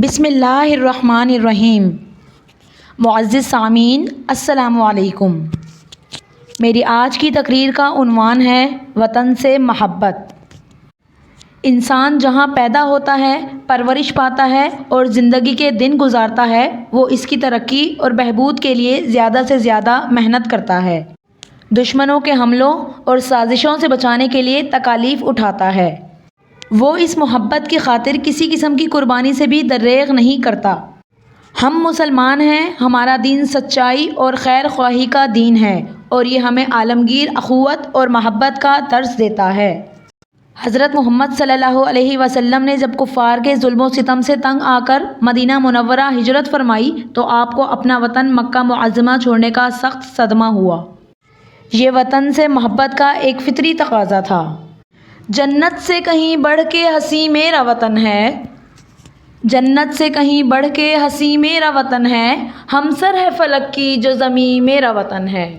بسم اللہ الرحمن الرحیم۔ معزز سامعین السلام علیکم۔ میری آج کی تقریر کا عنوان ہے وطن سے محبت۔ انسان جہاں پیدا ہوتا ہے، پرورش پاتا ہے اور زندگی کے دن گزارتا ہے، وہ اس کی ترقی اور بہبود کے لیے زیادہ سے زیادہ محنت کرتا ہے، دشمنوں کے حملوں اور سازشوں سے بچانے کے لیے تکالیف اٹھاتا ہے۔ وہ اس محبت کی خاطر کسی قسم کی قربانی سے بھی دریغ نہیں کرتا۔ ہم مسلمان ہیں، ہمارا دین سچائی اور خیر خواہی کا دین ہے اور یہ ہمیں عالمگیر اخوت اور محبت کا درس دیتا ہے۔ حضرت محمد صلی اللہ علیہ وسلم نے جب کفار کے ظلم و ستم سے تنگ آ کر مدینہ منورہ ہجرت فرمائی تو آپ کو اپنا وطن مکہ معظمہ چھوڑنے کا سخت صدمہ ہوا۔ یہ وطن سے محبت کا ایک فطری تقاضا تھا۔ جنت سے کہیں بڑھ کے حسین میرا وطن ہے، جنت سے کہیں بڑھ کے حسین میرا وطن ہے، ہمسر ہے فلک کی جو زمین میرا وطن ہے۔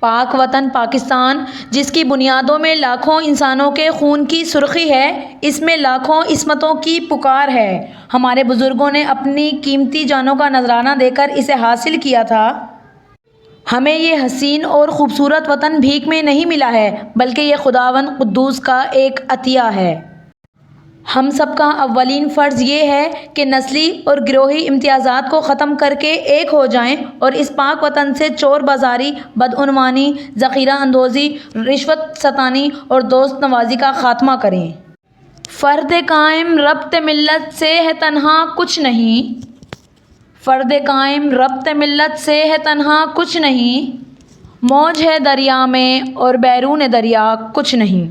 پاک وطن پاکستان، جس کی بنیادوں میں لاکھوں انسانوں کے خون کی سرخی ہے، اس میں لاکھوں عصمتوں کی پکار ہے۔ ہمارے بزرگوں نے اپنی قیمتی جانوں کا نذرانہ دے کر اسے حاصل کیا تھا۔ ہمیں یہ حسین اور خوبصورت وطن بھیک میں نہیں ملا ہے، بلکہ یہ خداوند قدوس کا ایک عطیہ ہے۔ ہم سب کا اولین فرض یہ ہے کہ نسلی اور گروہی امتیازات کو ختم کر کے ایک ہو جائیں اور اس پاک وطن سے چور بازاری، بدعنوانی، ذخیرہ اندوزی، رشوت ستانی اور دوست نوازی کا خاتمہ کریں۔ فرد قائم ربط ملت سے ہے تنہا کچھ نہیں، فرد قائم ربط ملت سے ہے تنہا کچھ نہیں، موج ہے دریا میں اور بیرون دریا کچھ نہیں۔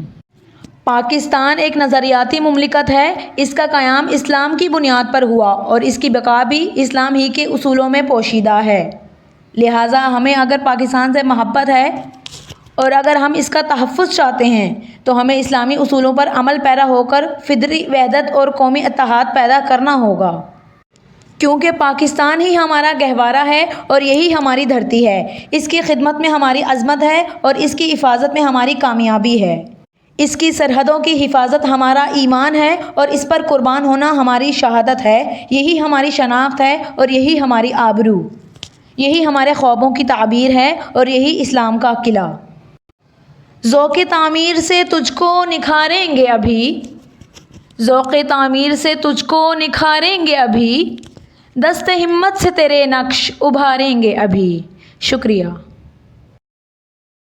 پاکستان ایک نظریاتی مملکت ہے۔ اس کا قیام اسلام کی بنیاد پر ہوا اور اس کی بقا بھی اسلام ہی کے اصولوں میں پوشیدہ ہے۔ لہٰذا ہمیں اگر پاکستان سے محبت ہے اور اگر ہم اس کا تحفظ چاہتے ہیں تو ہمیں اسلامی اصولوں پر عمل پیرا ہو کر فطری وحدت اور قومی اتحاد پیدا کرنا ہوگا، کیونکہ پاکستان ہی ہمارا گہوارہ ہے اور یہی ہماری دھرتی ہے۔ اس کی خدمت میں ہماری عظمت ہے اور اس کی حفاظت میں ہماری کامیابی ہے۔ اس کی سرحدوں کی حفاظت ہمارا ایمان ہے اور اس پر قربان ہونا ہماری شہادت ہے۔ یہی ہماری شناخت ہے اور یہی ہماری آبرو، یہی ہمارے خوابوں کی تعبیر ہے اور یہی اسلام کا قلعہ۔ ذوق تعمیر سے تجھ کو نکھاریں گے ابھی، ذوق تعمیر سے تجھ کو نکھاریں گے ابھی، دست ہمت سے تیرے نقش ابھاریں گے ابھی۔ شکریہ۔